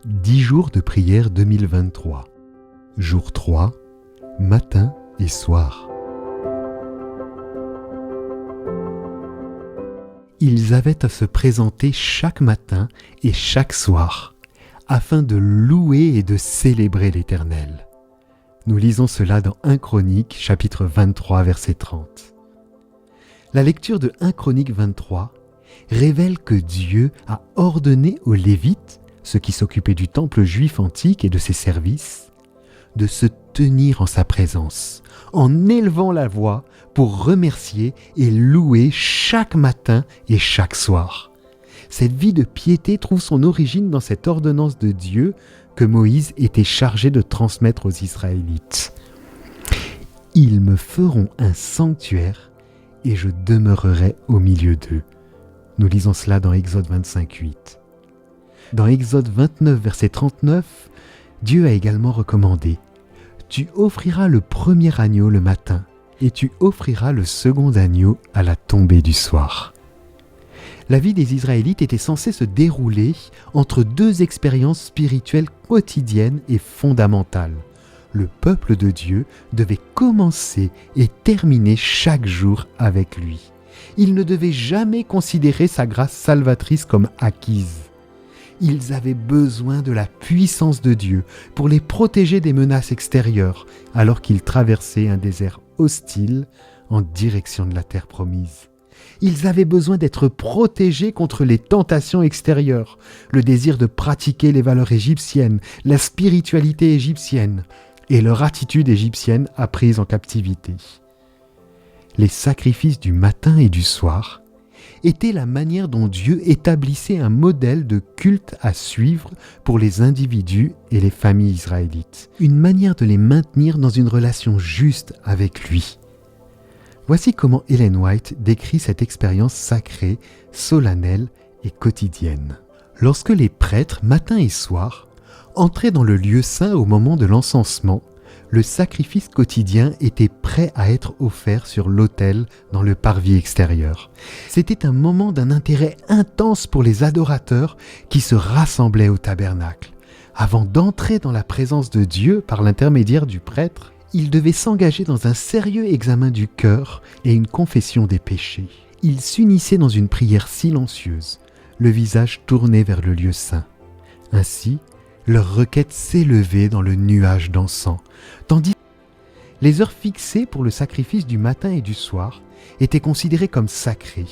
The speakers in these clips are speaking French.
10 jours de prière 2023. Jour 3, matin et soir. Ils avaient à se présenter chaque matin et chaque soir, afin de louer et de célébrer l'Éternel. Nous lisons cela dans 1 Chroniques, chapitre 23, verset 30. La lecture de 1 Chroniques 23 révèle que Dieu a ordonné aux Lévites, ceux qui s'occupaient du temple juif antique et de ses services, de se tenir en sa présence, en élevant la voix pour remercier et louer chaque matin et chaque soir. Cette vie de piété trouve son origine dans cette ordonnance de Dieu que Moïse était chargé de transmettre aux Israélites. « Ils me feront un sanctuaire et je demeurerai au milieu d'eux. » Nous lisons cela dans Exode 25, 8. Dans Exode 29, verset 39, Dieu a également recommandé « Tu offriras le premier agneau le matin et tu offriras le second agneau à la tombée du soir. » La vie des Israélites était censée se dérouler entre deux expériences spirituelles quotidiennes et fondamentales. Le peuple de Dieu devait commencer et terminer chaque jour avec lui. Il ne devait jamais considérer sa grâce salvatrice comme acquise. Ils avaient besoin de la puissance de Dieu pour les protéger des menaces extérieures alors qu'ils traversaient un désert hostile en direction de la terre promise. Ils avaient besoin d'être protégés contre les tentations extérieures, le désir de pratiquer les valeurs égyptiennes, la spiritualité égyptienne et leur attitude égyptienne apprise en captivité. Les sacrifices du matin et du soir étaient la manière dont Dieu établissait un modèle de culte à suivre pour les individus et les familles israélites, une manière de les maintenir dans une relation juste avec lui. Voici comment Ellen White décrit cette expérience sacrée, solennelle et quotidienne. Lorsque les prêtres, matin et soir, entraient dans le lieu saint au moment de l'encensement, le sacrifice quotidien était prêt à être offert sur l'autel dans le parvis extérieur. C'était un moment d'un intérêt intense pour les adorateurs qui se rassemblaient au tabernacle. Avant d'entrer dans la présence de Dieu par l'intermédiaire du prêtre, ils devaient s'engager dans un sérieux examen du cœur et une confession des péchés. Ils s'unissaient dans une prière silencieuse, le visage tourné vers le lieu saint. Ainsi, leur requête s'élevait dans le nuage d'encens, tandis que les heures fixées pour le sacrifice du matin et du soir étaient considérées comme sacrées,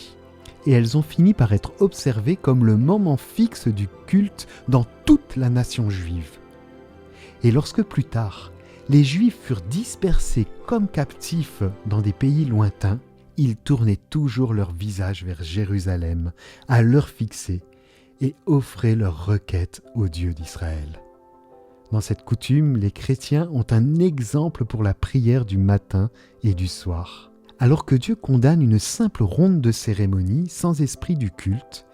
et elles ont fini par être observées comme le moment fixe du culte dans toute la nation juive. Et lorsque plus tard, les Juifs furent dispersés comme captifs dans des pays lointains, ils tournaient toujours leur visage vers Jérusalem, à l'heure fixée, et offraient leurs requêtes au Dieu d'Israël. Dans cette coutume, les chrétiens ont un exemple pour la prière du matin et du soir. Alors que Dieu condamne une simple ronde de cérémonie sans esprit du culte,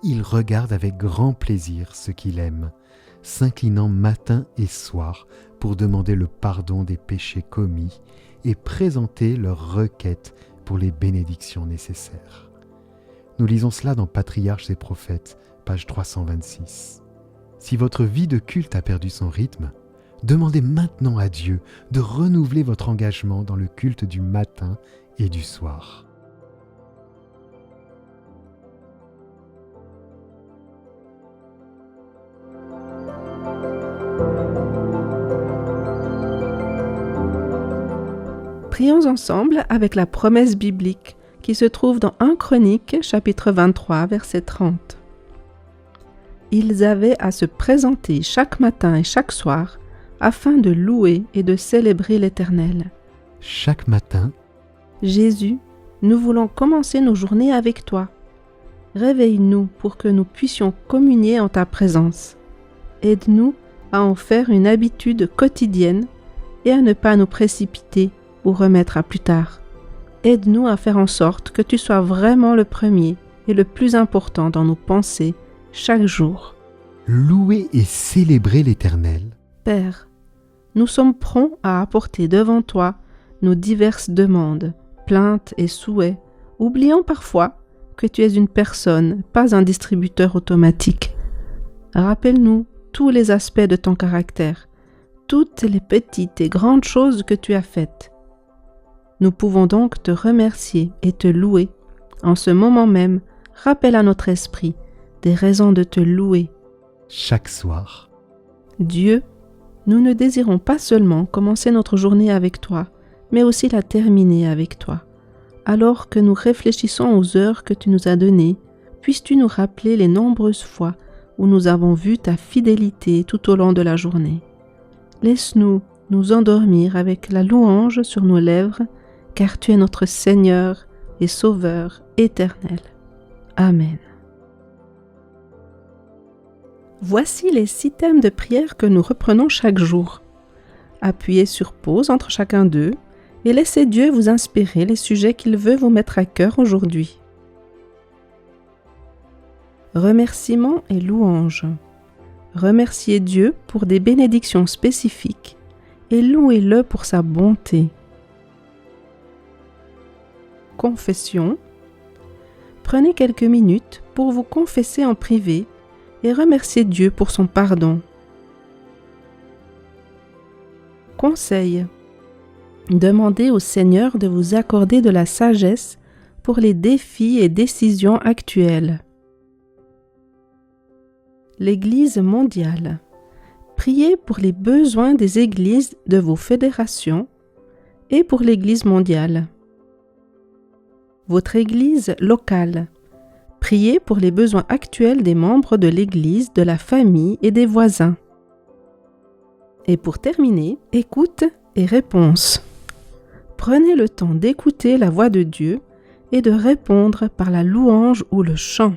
il regarde avec grand plaisir ce qu'il aime, s'inclinant matin et soir pour demander le pardon des péchés commis et présenter leurs requêtes pour les bénédictions nécessaires. Nous lisons cela dans Patriarches et Prophètes, page 326. Si votre vie de culte a perdu son rythme, demandez maintenant à Dieu de renouveler votre engagement dans le culte du matin et du soir. Prions ensemble avec la promesse biblique qui se trouve dans 1 Chroniques, chapitre 23, verset 30. Ils avaient à se présenter chaque matin et chaque soir afin de louer et de célébrer l'Éternel. Chaque matin, Jésus, nous voulons commencer nos journées avec toi. Réveille-nous pour que nous puissions communier en ta présence. Aide-nous à en faire une habitude quotidienne et à ne pas nous précipiter ou remettre à plus tard. Aide-nous à faire en sorte que tu sois vraiment le premier et le plus important dans nos pensées chaque jour. louer et célébrer l'Éternel. Père, nous sommes prompts à apporter devant toi nos diverses demandes, plaintes et souhaits, oubliant parfois que tu es une personne, pas un distributeur automatique. Rappelle-nous tous les aspects de ton caractère, toutes les petites et grandes choses que tu as faites. Nous pouvons donc te remercier et te louer. En ce moment même, rappelle à notre esprit des raisons de te louer. Chaque soir. Dieu, nous ne désirons pas seulement commencer notre journée avec toi, mais aussi la terminer avec toi. Alors que nous réfléchissons aux heures que tu nous as données, puisses-tu nous rappeler les nombreuses fois où nous avons vu ta fidélité tout au long de la journée. Laisse-nous nous endormir avec la louange sur nos lèvres, car tu es notre Seigneur et Sauveur éternel. Amen. Voici les 6 thèmes de prière que nous reprenons chaque jour. Appuyez sur pause entre chacun d'eux et laissez Dieu vous inspirer les sujets qu'il veut vous mettre à cœur aujourd'hui. Remerciements et louanges. Remerciez Dieu pour des bénédictions spécifiques et louez-le pour sa bonté. Confession. Prenez quelques minutes pour vous confesser en privé et remercier Dieu pour son pardon. Conseil. Demandez au Seigneur de vous accorder de la sagesse pour les défis et décisions actuelles. L'Église mondiale. Priez pour les besoins des églises de vos fédérations et pour l'Église mondiale. Votre Église locale. Priez pour les besoins actuels des membres de l'Église, de la famille et des voisins. Et pour terminer, écoute et réponse. Prenez le temps d'écouter la voix de Dieu et de répondre par la louange ou le chant.